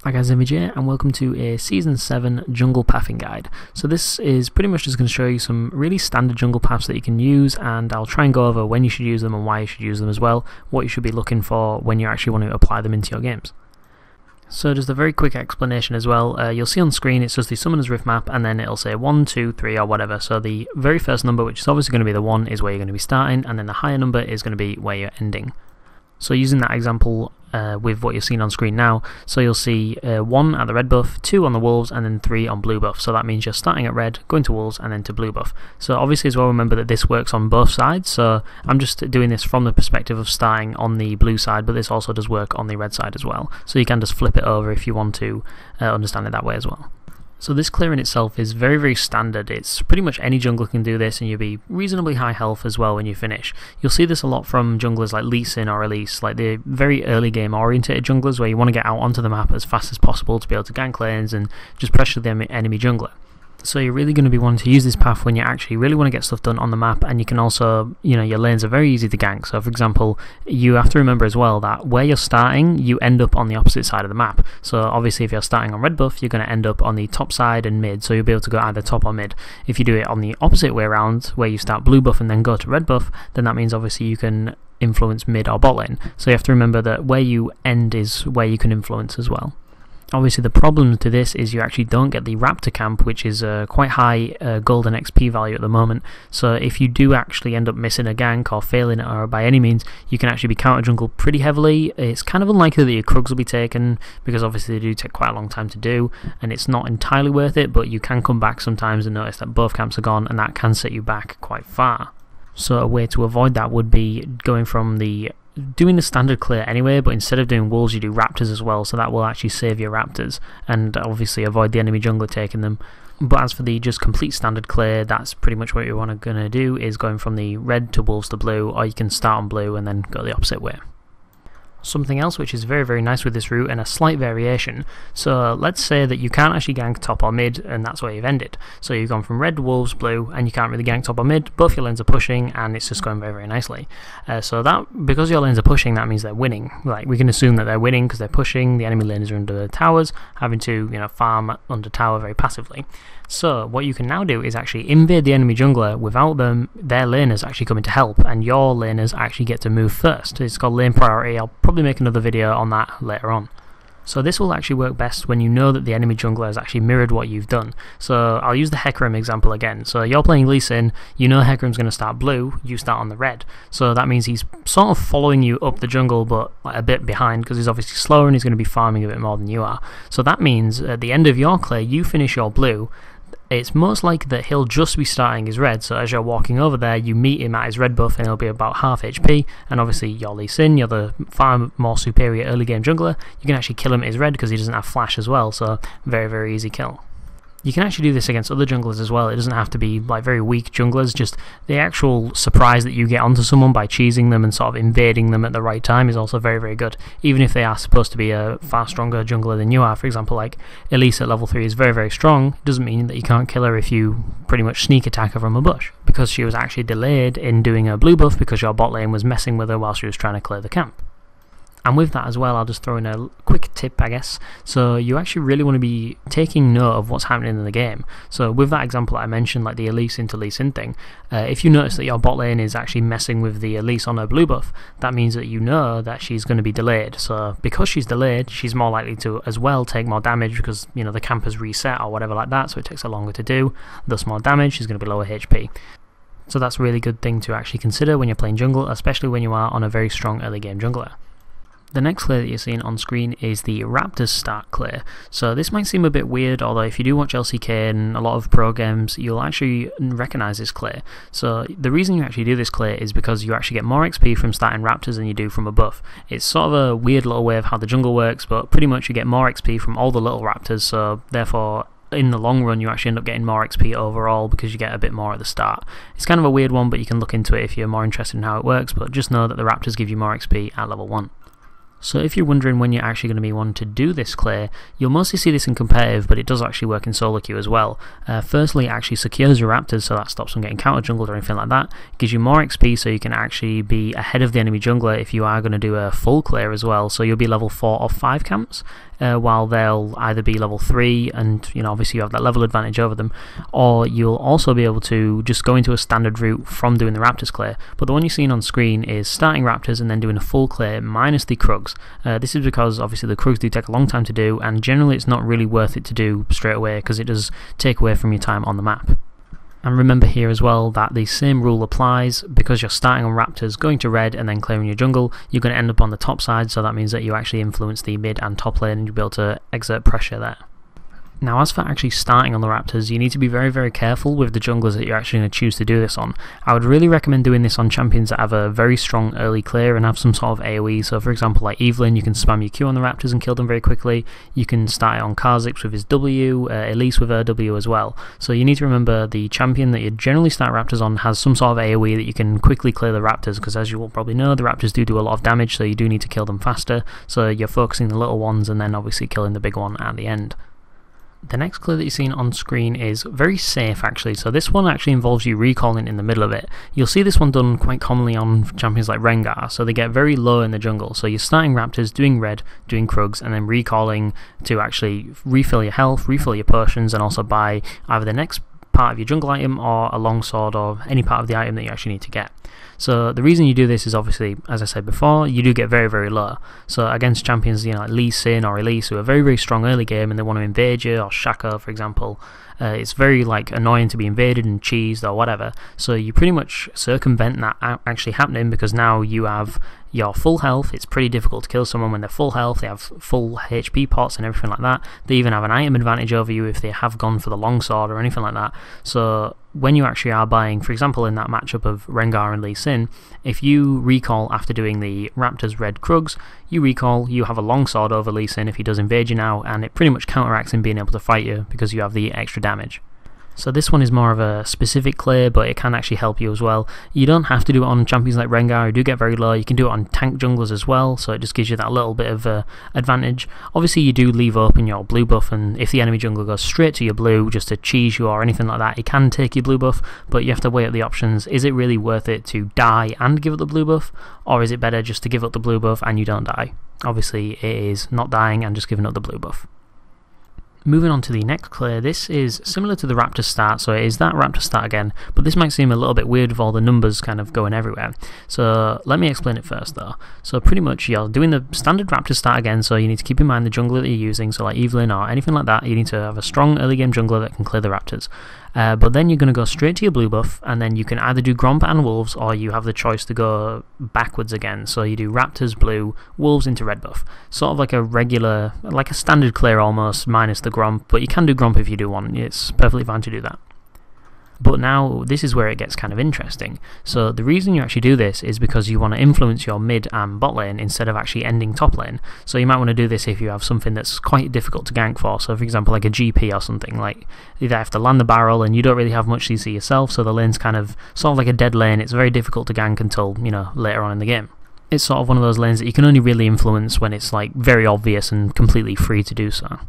Hi guys, Invade and welcome to a Season 7 Jungle Pathing Guide. So this is pretty much just going to show you some really standard jungle paths that you can use, and I'll try and go over when you should use them and why you should use them as well, what you should be looking for when you actually want to apply them into your games. So just a very quick explanation as well, you'll see on screen it's just the Summoner's Rift map, and then it'll say 1, 2, 3 or whatever. So the very first number, which is obviously going to be the 1, is where you're going to be starting, and then the higher number is going to be where you're ending. So using that example with what you're seeing on screen now, so you'll see 1 at the red buff, 2 on the wolves, and then 3 on blue buff. So that means you're starting at red, going to wolves, and then to blue buff. So obviously as well, remember that this works on both sides, so I'm just doing this from the perspective of starting on the blue side, but this also does work on the red side as well. So you can just flip it over if you want to understand it that way as well. So this clear in itself is very, very standard. It's pretty much any jungler can do this, and you'll be reasonably high health as well when you finish. You'll see this a lot from junglers like Lee Sin or Elise, like the very early game orientated junglers where you want to get out onto the map as fast as possible to be able to gank lanes and just pressure the enemy jungler. So you're really going to be wanting to use this path when you actually really want to get stuff done on the map, and you can also, your lanes are very easy to gank. So for example, you have to remember as well that where you're starting, you end up on the opposite side of the map. So obviously if you're starting on red buff, you're going to end up on the top side and mid, so you'll be able to go either top or mid. If you do it on the opposite way around, where you start blue buff and then go to red buff, then that means obviously you can influence mid or bot lane. So you have to remember that where you end is where you can influence as well. Obviously the problem to this is you actually don't get the Raptor camp, which is quite high golden XP value at the moment. So if you do actually end up missing a gank or failing it or by any means, you can actually be counter jungle pretty heavily. It's kind of unlikely that your Krugs will be taken, because obviously they do take quite a long time to do, and it's not entirely worth it, but you can come back sometimes and notice that both camps are gone, and that can set you back quite far. So a way to avoid that would be doing the standard clear anyway, but instead of doing wolves you do raptors as well, so that will actually save your raptors and obviously avoid the enemy jungler taking them. But as for the just complete standard clear, that's pretty much what you're going to do, is going from the red to wolves to blue, or you can start on blue and then go the opposite way. Something else which is very, very nice with this route, and a slight variation. So let's say that you can't actually gank top or mid, and that's where you've ended. So you've gone from red to wolves, blue, and you can't really gank top or mid. Both your lanes are pushing, and it's just going very, very nicely. So that, because your lanes are pushing, that means they're winning. Like, we can assume that they're winning because they're pushing. The enemy lanes are under towers, having to farm under tower very passively. So what you can now do is actually invade the enemy jungler without their laners actually coming to help, and your laners actually get to move first. It's called lane priority. I'll probably make another video on that later on. So this will actually work best when you know that the enemy jungler has actually mirrored what you've done. So I'll use the Hecarim example again. So you're playing Lee Sin, you know Hecarim's going to start blue, you start on the red. So that means he's sort of following you up the jungle, but a bit behind, because he's obviously slower and he's going to be farming a bit more than you are. So that means at the end of your clear, you finish your blue. It's most likely that he'll just be starting his red, so as you're walking over there, you meet him at his red buff and he'll be about half HP, and obviously you're Lee Sin, you're the far more superior early game jungler, you can actually kill him at his red because he doesn't have flash as well, so very, very easy kill. You can actually do this against other junglers as well. It doesn't have to be like very weak junglers, just the actual surprise that you get onto someone by cheesing them and sort of invading them at the right time is also very, very good. Even if they are supposed to be a far stronger jungler than you are, for example, like Elise at level 3 is very, very strong, it doesn't mean that you can't kill her if you pretty much sneak attack her from a bush, because she was actually delayed in doing a blue buff because your bot lane was messing with her while she was trying to clear the camp. And with that as well, I'll just throw in a quick tip, I guess. So you actually really want to be taking note of what's happening in the game. So with that example I mentioned, like the Elise into Lee Sin thing, if you notice that your bot lane is actually messing with the Elise on her blue buff, that means that you know that she's going to be delayed. So because she's delayed, she's more likely to as well take more damage because, the camp has reset or whatever like that, so it takes her longer to do, thus more damage, she's going to be lower HP. So that's a really good thing to actually consider when you're playing jungle, especially when you are on a very strong early game jungler. The next clear that you're seeing on screen is the Raptors start clear. So this might seem a bit weird, although if you do watch LCK and a lot of pro games, you'll actually recognise this clear. So the reason you actually do this clear is because you actually get more XP from starting Raptors than you do from a buff. It's sort of a weird little way of how the jungle works, but pretty much you get more XP from all the little Raptors, so therefore in the long run you actually end up getting more XP overall because you get a bit more at the start. It's kind of a weird one, but you can look into it if you're more interested in how it works, but just know that the Raptors give you more XP at level 1. So if you're wondering when you're actually going to be wanting to do this clear, you'll mostly see this in competitive, but it does actually work in solo queue as well. Firstly, it actually secures your Raptors, so that stops them getting counter jungled or anything like that. It gives you more XP, so you can actually be ahead of the enemy jungler if you are going to do a full clear as well. So you'll be level 4 or 5 camps, while they'll either be level 3, and obviously you have that level advantage over them, or you'll also be able to just go into a standard route from doing the Raptors clear. But the one you're seeing on screen is starting Raptors and then doing a full clear minus the Krugs. This is because obviously the Krugs do take a long time to do, and generally it's not really worth it to do straight away because it does take away from your time on the map. And remember here as well that the same rule applies. Because you're starting on Raptors, going to red and then clearing your jungle, you're going to end up on the top side, so that means that you actually influence the mid and top lane and you'll be able to exert pressure there. Now, as for actually starting on the Raptors, you need to be very, very careful with the junglers that you're actually going to choose to do this on. I would really recommend doing this on champions that have a very strong early clear and have some sort of AoE. So, for example, like Evelyn, you can spam your Q on the Raptors and kill them very quickly. You can start it on Kha'Zix with his W, Elise with her W as well. So you need to remember the champion that you generally start Raptors on has some sort of AoE that you can quickly clear the Raptors, because as you will probably know, the Raptors do a lot of damage, so you do need to kill them faster. So you're focusing the little ones and then obviously killing the big one at the end. The next clear that you're seeing on screen is very safe actually, so this one actually involves you recalling in the middle of it. You'll see this one done quite commonly on champions like Rengar, so they get very low in the jungle. So you're starting Raptors, doing red, doing Krugs, and then recalling to actually refill your health, refill your potions, and also buy either the next part of your jungle item or a longsword or any part of the item that you actually need to get. So the reason you do this is obviously, as I said before, you do get very, very low. So against champions like Lee Sin or Elise, who are very, very strong early game and they want to invade you, or Shaka for example, it's very annoying to be invaded and cheesed or whatever. So you pretty much circumvent that actually happening, because now you have your full health. It's pretty difficult to kill someone when they're full health. They have full HP pots and everything like that. They even have an item advantage over you if they have gone for the longsword or anything like that. So when you actually are buying, for example in that matchup of Rengar and Lee Sin, if you recall after doing the Raptors red Krugs, you recall, you have a longsword over Lee Sin if he does invade you now, and it pretty much counteracts him being able to fight you because you have the extra damage. So this one is more of a specific clear, but it can actually help you as well. You don't have to do it on champions like Rengar who do get very low. You can do it on tank junglers as well, so it just gives you that little bit of advantage. Obviously you do leave open your blue buff, and if the enemy jungler goes straight to your blue just to cheese you or anything like that, it can take your blue buff, but you have to weigh up the options. Is it really worth it to die and give up the blue buff, or is it better just to give up the blue buff and you don't die? Obviously it is not dying and just giving up the blue buff. Moving on to the next clear, this is similar to the Raptor start, so it is that Raptor start again, but this might seem a little bit weird with all the numbers kind of going everywhere. So let me explain it first though. So pretty much you're doing the standard Raptor start again, so you need to keep in mind the jungler that you're using, so like Evelyn or anything like that, you need to have a strong early game jungler that can clear the Raptors. But then you're going to go straight to your blue buff, and then you can either do Gromp and Wolves, or you have the choice to go backwards again. So you do Raptors, blue, Wolves into red buff. Sort of like a regular, like a standard clear almost, minus the Gromp, but you can do Gromp if you do want. It's perfectly fine to do that. But now this is where it gets kind of interesting. So the reason you actually do this is because you want to influence your mid and bot lane instead of actually ending top lane. So you might want to do this if you have something that's quite difficult to gank for. So for example like a GP or something, like you have to land the barrel and you don't really have much CC yourself, so the lane's kind of sort of like a dead lane. It's very difficult to gank until, you know, later on in the game. It's sort of one of those lanes that you can only really influence when it's like very obvious and completely free to do so.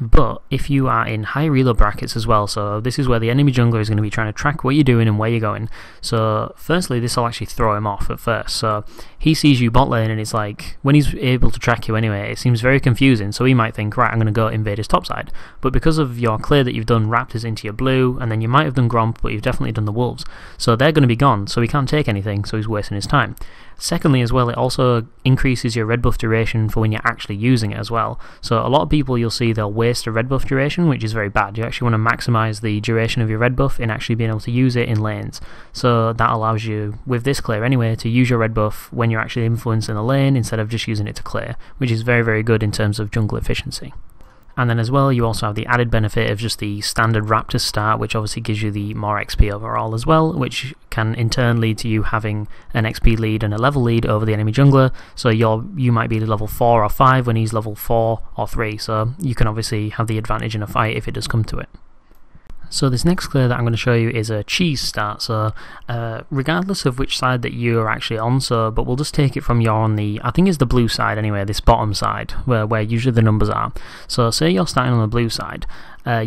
But if you are in high reload brackets as well, so this is where the enemy jungler is going to be trying to track what you're doing and where you're going. So firstly, this will actually throw him off at first. So he sees you bot lane and it's like, when he's able to track you anyway, it seems very confusing. So he might think, right, I'm going to go invade his top side. But because of your clear that you've done Raptors into your blue, and then you might have done Gromp, but you've definitely done the Wolves. So they're going to be gone, so he can't take anything, so he's wasting his time. Secondly as well, it also increases your red buff duration for when you're actually using it as well. So a lot of people, you'll see they'll waste a red buff duration, which is very bad. You actually want to maximise the duration of your red buff in actually being able to use it in lanes. So that allows you, with this clear anyway, to use your red buff when you're actually influencing a lane instead of just using it to clear, which is very, very good in terms of jungle efficiency. And then as well, you also have the added benefit of just the standard Raptor start, which obviously gives you the more XP overall as well, which can in turn lead to you having an XP lead and a level lead over the enemy jungler. So you might be level 4 or 5 when he's level 4 or 3, so you can obviously have the advantage in a fight if it does come to it. So this next clear that I'm going to show you is a cheese start, so regardless of which side that you're actually on, but we'll just take it from you're on the, I think it's the blue side anyway, this bottom side, where usually the numbers are. So say you're starting on the blue side,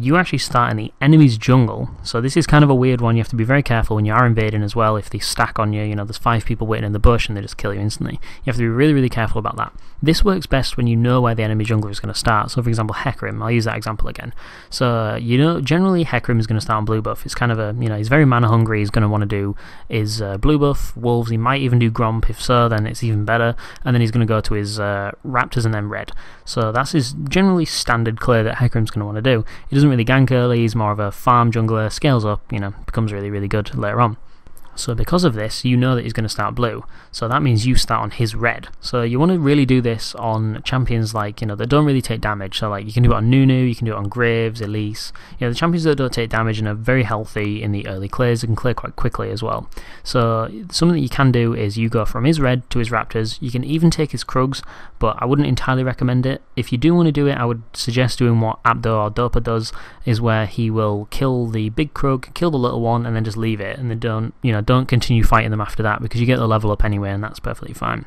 you actually start in the enemy's jungle, so this is kind of a weird one. You have to be very careful when you are invading as well. If they stack on you, there's 5 people waiting in the bush and they just kill you instantly. You have to be really, really careful about that. This works best when you know where the enemy jungler is going to start. So for example, Hecarim, I'll use that example again. So generally Hecarim is going to start on blue buff. It's kind of a, he's very mana hungry. He's going to want to do his blue buff, wolves. He might even do Gromp. If so, then it's even better. And then he's going to go to his Raptors and then red. So that's his generally standard clear that Hecarim's going to want to do. He doesn't really gank early. He's more of a farm jungler, scales up, becomes really, really good later on. So because of this, you know that he's going to start blue, so that means you start on his red. So you want to really do this on champions like, that don't really take damage. So like you can do it on Nunu, you can do it on Graves, Elise. The champions that don't take damage and are very healthy in the early clears, they can clear quite quickly as well. So something that you can do is you go from his red to his Raptors. You can even take his Krugs, but I wouldn't entirely recommend it. If you do want to do it, I would suggest doing what Abdo or Dopa does, is where he will kill the big Krug, kill the little one, and then just leave it, and then don't continue fighting them after that, because you get the level up anyway, and that's perfectly fine.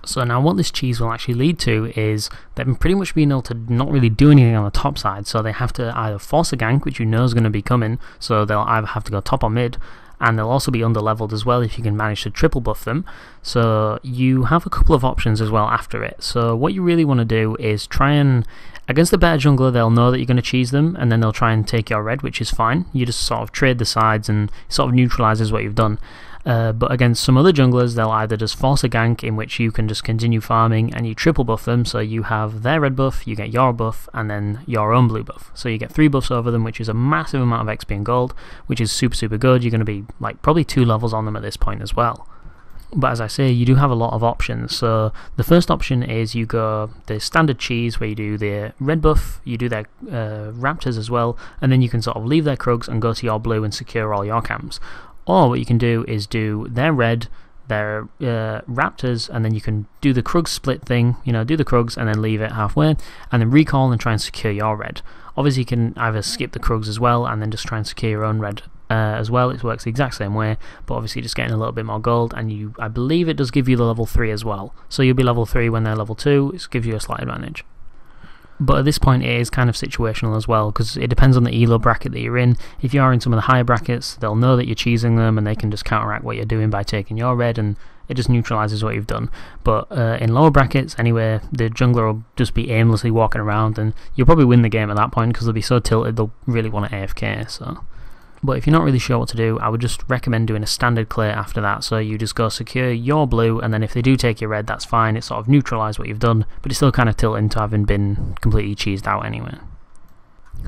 So now what this cheese will actually lead to is them pretty much being able to not really do anything on the top side, so they have to either force a gank, which is going to be coming, so they'll either have to go top or mid, and they'll also be under-leveled as well if you can manage to triple buff them. So you have a couple of options as well after it. So what you really want to do is try and, against the better jungler, they'll know that you're going to cheese them, and then they'll try and take your red, which is fine. You just sort of trade the sides and it sort of neutralizes what you've done. But against some other junglers, they'll either just force a gank, in which you can just continue farming and you triple buff them, so you have their red buff, you get your buff, and then your own blue buff. So you get 3 buffs over them, which is a massive amount of XP and gold, which is super, super good. You're going to be like probably 2 levels on them at this point as well. But as I say, you do have a lot of options. So the first option is you go the standard cheese, where you do the red buff, you do their Raptors as well, and then you can sort of leave their Krugs and go to your blue and secure all your camps. Or what you can do is do their red, their Raptors, and then you can do the Krug split thing, do the Krugs and then leave it halfway, and then recall and try and secure your red. Obviously you can either skip the Krugs as well and then just try and secure your own red as well. It works the exact same way, but obviously just getting a little bit more gold, and I believe it does give you the level 3 as well. So you'll be level 3 when they're level 2, it gives you a slight advantage. But at this point it is kind of situational as well, because it depends on the elo bracket that you're in. If you are in some of the higher brackets, they'll know that you're cheesing them and they can just counteract what you're doing by taking your red, and it just neutralizes what you've done. But in lower brackets anyway, the jungler will just be aimlessly walking around, and you'll probably win the game at that point, because they'll be so tilted they'll really want to AFK. But if you're not really sure what to do, I would just recommend doing a standard clear after that. So you just go secure your blue, and then if they do take your red, that's fine. It sort of neutralizes what you've done, but it's still kind of tilting to having been completely cheesed out anyway.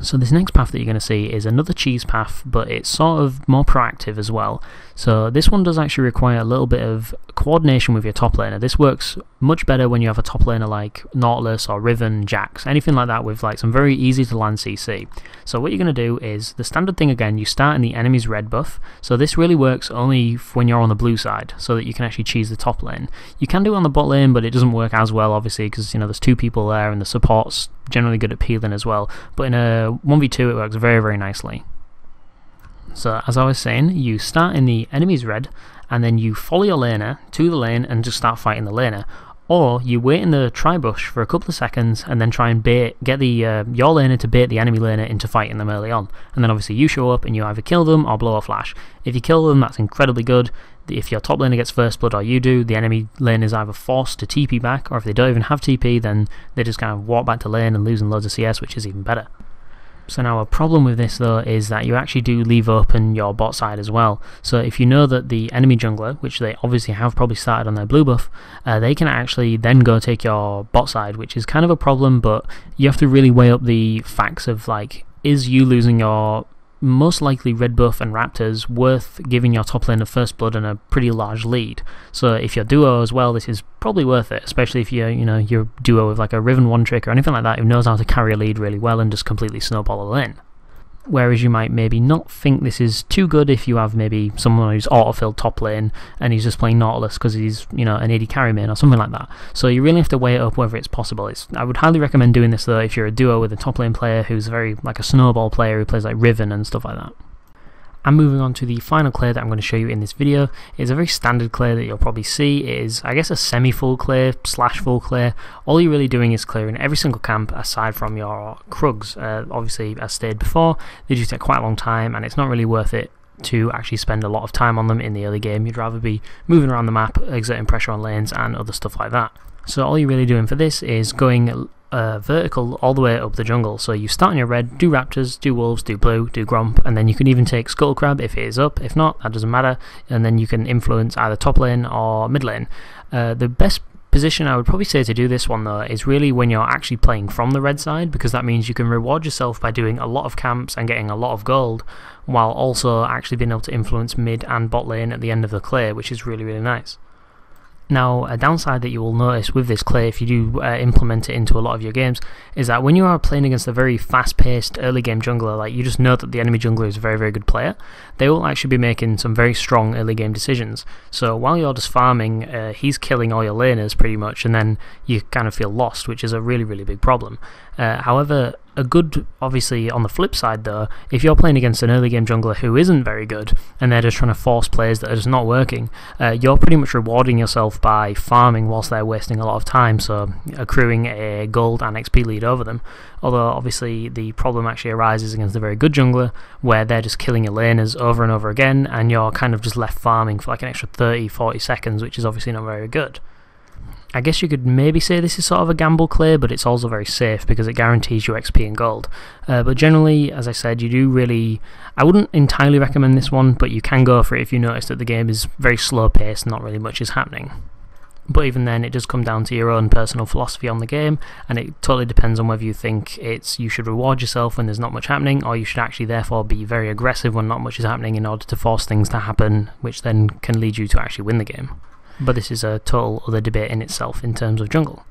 So this next path that you're going to see is another cheese path, but it's sort of more proactive as well. So this one does actually require a little bit of coordination with your top laner. This works much better when you have a top laner like Nautilus or Riven, Jax, anything like that with like some very easy to land CC. So what you're going to do is the standard thing again, you start in the enemy's red buff. So this really works only when you're on the blue side, so that you can actually cheese the top lane. You can do it on the bot lane, but it doesn't work as well obviously, because there's 2 people there and the support's generally good at peeling as well. But in a 1v2 it works very, very nicely. So as I was saying, you start in the enemy's red, and then you follow your laner to the lane and just start fighting the laner. Or you wait in the tri-bush for a couple of seconds and then try and get the your laner to bait the enemy laner into fighting them early on. And then obviously you show up and you either kill them or blow a flash. If you kill them, that's incredibly good. If your top laner gets first blood or you do, the enemy lane is either forced to TP back, or if they don't even have TP, then they just kind of walk back to lane and losing loads of CS, which is even better. So now a problem with this though is that you actually do leave open your bot side as well. So if you know that the enemy jungler, which they obviously have probably started on their blue buff, they can actually then go take your bot side, which is kind of a problem, but you have to really weigh up the facts of like, is you losing your most likely red buff and Raptors worth giving your top lane a first blood and a pretty large lead? So if you're duo as well, this is probably worth it, especially if you're duo with like a Riven one trick or anything like that who knows how to carry a lead really well and just completely snowball a lane. whereas you might maybe not think this is too good if you have maybe someone who's auto-filled top lane and he's just playing Nautilus because he's, you know, an AD carry main or something like that. So you really have to weigh it up whether it's possible. I would highly recommend doing this though if you're a duo with a top lane player who's very like a snowball player who plays like Riven and stuff like that. And moving on to the final clear that I'm going to show you in this video is a very standard clear that you'll probably see. It is, I guess, a semi-full clear / full clear. All you're really doing is clearing every single camp aside from your Krugs. Obviously, as stated before, they do take quite a long time and it's not really worth it to actually spend a lot of time on them in the early game. You'd rather be moving around the map, exerting pressure on lanes and other stuff like that. So all you're really doing for this is going vertical all the way up the jungle. So you start in your red, do Raptors, do Wolves, do Blue, do Gromp, and then you can even take Skull Crab if it is up. If not, that doesn't matter, and then you can influence either top lane or mid lane. The best position I would probably say to do this one though is really when you're actually playing from the red side, because that means you can reward yourself by doing a lot of camps and getting a lot of gold, while also actually being able to influence mid and bot lane at the end of the clear, which is really, really nice. Now, a downside that you will notice with this clear, if you do implement it into a lot of your games, is that when you are playing against a very fast-paced early game jungler, like you just know that the enemy jungler is a very, very good player, they will actually be making some very strong early game decisions. So while you're just farming, he's killing all your laners pretty much, and then you kind of feel lost, which is a really, really big problem. However, a good, obviously on the flip side though, if you're playing against an early game jungler who isn't very good and they're just trying to force plays that are just not working, you're pretty much rewarding yourself by farming whilst they're wasting a lot of time, so accruing a gold and XP lead over them. Although obviously the problem actually arises against a very good jungler where they're just killing your laners over and over again and you're kind of just left farming for like an extra 30-40 seconds, which is obviously not very good. I guess you could maybe say this is sort of a gamble clear, but it's also very safe because it guarantees you XP and gold. But generally, as I said, you do really... I wouldn't entirely recommend this one, but you can go for it if you notice that the game is very slow paced and not really much is happening. But even then, it does come down to your own personal philosophy on the game, and it totally depends on whether you think you should reward yourself when there's not much happening, or you should actually therefore be very aggressive when not much is happening in order to force things to happen, which then can lead you to actually win the game. But this is a total other debate in itself in terms of jungle.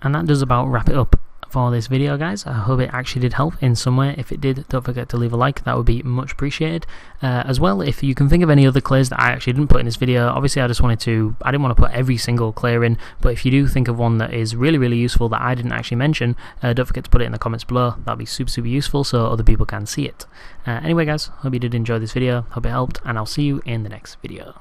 And that does about wrap it up for this video, guys. I hope it actually did help in some way. If it did, don't forget to leave a like, that would be much appreciated. As well, if you can think of any other clears that I actually didn't put in this video, obviously I didn't want to put every single clear in, but if you do think of one that is really, really useful that I didn't actually mention, don't forget to put it in the comments below. That'd be super, super useful so other people can see it. Anyway guys, hope you did enjoy this video, hope it helped, and I'll see you in the next video.